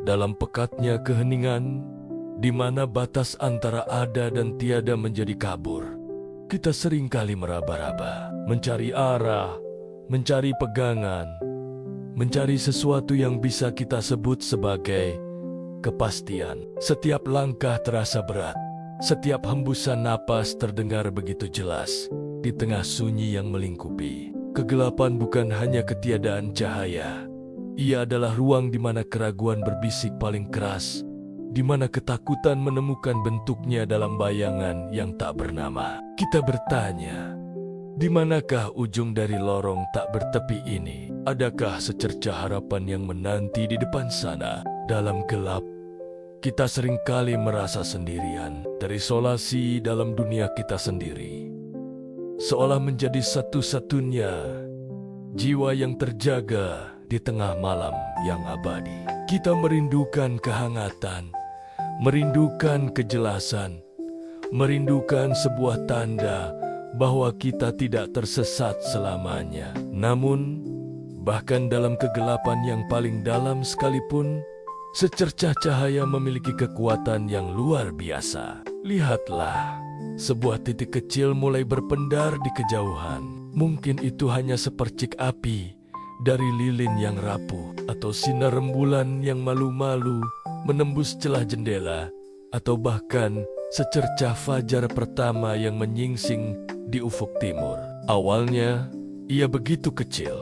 Dalam pekatnya keheningan, di mana batas antara ada dan tiada menjadi kabur, kita seringkali meraba-raba, mencari arah, mencari pegangan, mencari sesuatu yang bisa kita sebut sebagai kepastian. Setiap langkah terasa berat, setiap hembusan napas terdengar begitu jelas di tengah sunyi yang melingkupi. Kegelapan bukan hanya ketiadaan cahaya, ia adalah ruang di mana keraguan berbisik paling keras, di mana ketakutan menemukan bentuknya dalam bayangan yang tak bernama. Kita bertanya, di manakah ujung dari lorong tak bertepi ini? Adakah secercah harapan yang menanti di depan sana? Dalam gelap, kita seringkali merasa sendirian, terisolasi dalam dunia kita sendiri, seolah menjadi satu-satunya jiwa yang terjaga di tengah malam yang abadi. Kita merindukan kehangatan, merindukan kejelasan, merindukan sebuah tanda bahwa kita tidak tersesat selamanya. Namun, bahkan dalam kegelapan yang paling dalam sekalipun, secercah cahaya memiliki kekuatan yang luar biasa. Lihatlah, sebuah titik kecil mulai berpendar di kejauhan. Mungkin itu hanya sepercik api dari lilin yang rapuh, atau sinar rembulan yang malu-malu menembus celah jendela, atau bahkan secercah fajar pertama yang menyingsing di ufuk timur. Awalnya, ia begitu kecil,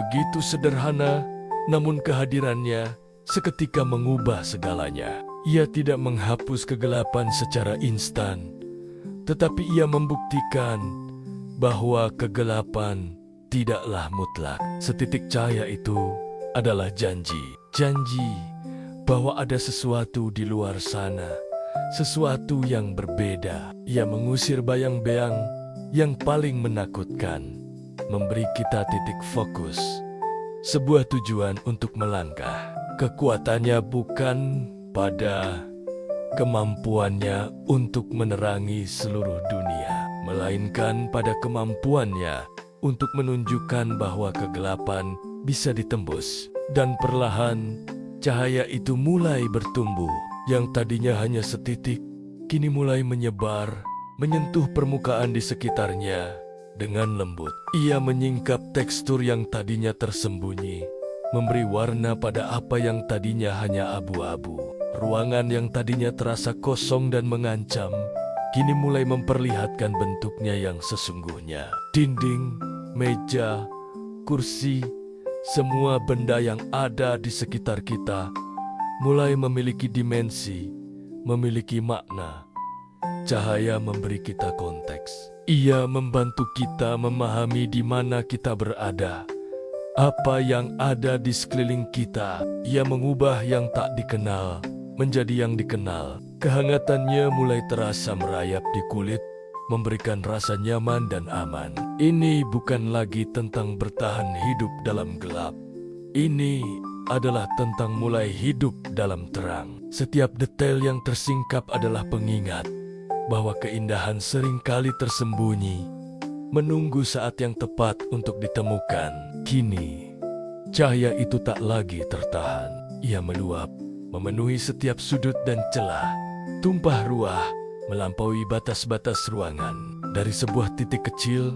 begitu sederhana, namun kehadirannya seketika mengubah segalanya. Ia tidak menghapus kegelapan secara instan, tetapi ia membuktikan bahwa kegelapan tidaklah mutlak. Setitik cahaya itu adalah janji bahwa ada sesuatu di luar sana, sesuatu yang berbeda. Ia mengusir bayang-bayang yang paling menakutkan, memberi kita titik fokus, sebuah tujuan untuk melangkah. Kekuatannya bukan pada kemampuannya untuk menerangi seluruh dunia, melainkan pada kemampuannya untuk menunjukkan bahwa kegelapan bisa ditembus. Dan perlahan, cahaya itu mulai bertumbuh. Yang tadinya hanya setitik, kini mulai menyebar, menyentuh permukaan di sekitarnya dengan lembut. Ia menyingkap tekstur yang tadinya tersembunyi, memberi warna pada apa yang tadinya hanya abu-abu. Ruangan yang tadinya terasa kosong dan mengancam, kini mulai memperlihatkan bentuknya yang sesungguhnya. Dinding, meja, kursi, semua benda yang ada di sekitar kita mulai memiliki dimensi, memiliki makna. Cahaya memberi kita konteks. Ia membantu kita memahami di mana kita berada, apa yang ada di sekeliling kita. Ia mengubah yang tak dikenal menjadi yang dikenal. Kehangatannya mulai terasa merayap di kulit, memberikan rasa nyaman dan aman. Ini bukan lagi tentang bertahan hidup dalam gelap. Ini adalah tentang mulai hidup dalam terang. Setiap detail yang tersingkap adalah pengingat bahwa keindahan seringkali tersembunyi, menunggu saat yang tepat untuk ditemukan. Kini, cahaya itu tak lagi tertahan. Ia meluap, memenuhi setiap sudut dan celah, tumpah ruah, melampaui batas-batas ruangan. Dari sebuah titik kecil,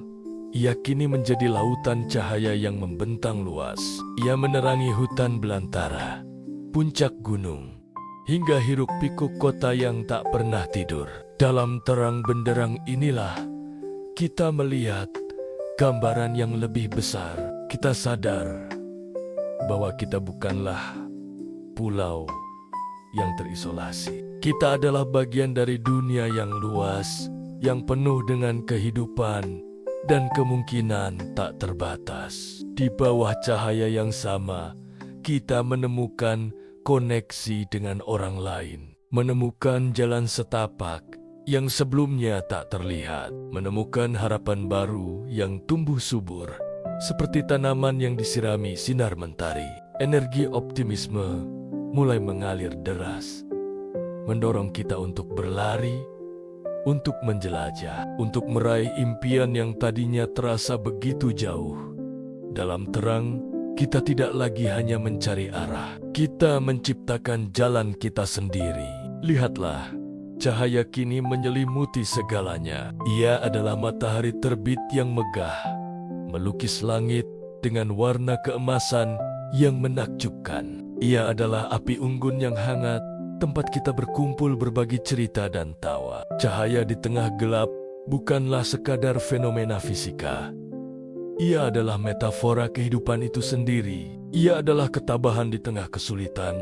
ia kini menjadi lautan cahaya yang membentang luas. Ia menerangi hutan belantara, puncak gunung, hingga hiruk-pikuk kota yang tak pernah tidur. Dalam terang benderang inilah, kita melihat gambaran yang lebih besar. Kita sadar bahwa kita bukanlah pulau yang terisolasi. Kita adalah bagian dari dunia yang luas, yang penuh dengan kehidupan dan kemungkinan tak terbatas. Di bawah cahaya yang sama, kita menemukan koneksi dengan orang lain, menemukan jalan setapak yang sebelumnya tak terlihat, menemukan harapan baru yang tumbuh subur, seperti tanaman yang disirami sinar mentari. Energi optimisme mulai mengalir deras, mendorong kita untuk berlari, untuk menjelajah, untuk meraih impian yang tadinya terasa begitu jauh. Dalam terang, kita tidak lagi hanya mencari arah. Kita menciptakan jalan kita sendiri. Lihatlah, cahaya kini menyelimuti segalanya. Ia adalah matahari terbit yang megah, melukis langit dengan warna keemasan yang menakjubkan. Ia adalah api unggun yang hangat, tempat kita berkumpul berbagi cerita dan tawa. Cahaya di tengah gelap bukanlah sekadar fenomena fisika. Ia adalah metafora kehidupan itu sendiri. Ia adalah ketabahan di tengah kesulitan,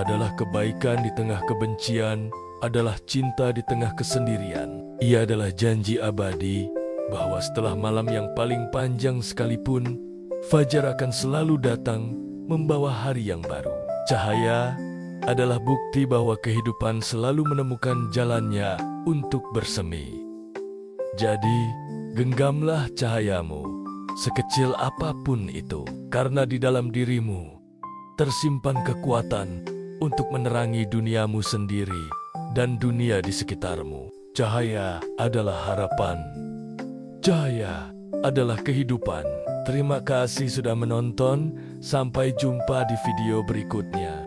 adalah kebaikan di tengah kebencian, adalah cinta di tengah kesendirian. Ia adalah janji abadi bahwa setelah malam yang paling panjang sekalipun, fajar akan selalu datang membawa hari yang baru. Cahaya adalah bukti bahwa kehidupan selalu menemukan jalannya untuk bersemi. Jadi, genggamlah cahayamu, sekecil apapun itu, karena di dalam dirimu tersimpan kekuatan untuk menerangi duniamu sendiri dan dunia di sekitarmu. Cahaya adalah harapan. Cahaya adalah kehidupan. Terima kasih sudah menonton. Sampai jumpa di video berikutnya.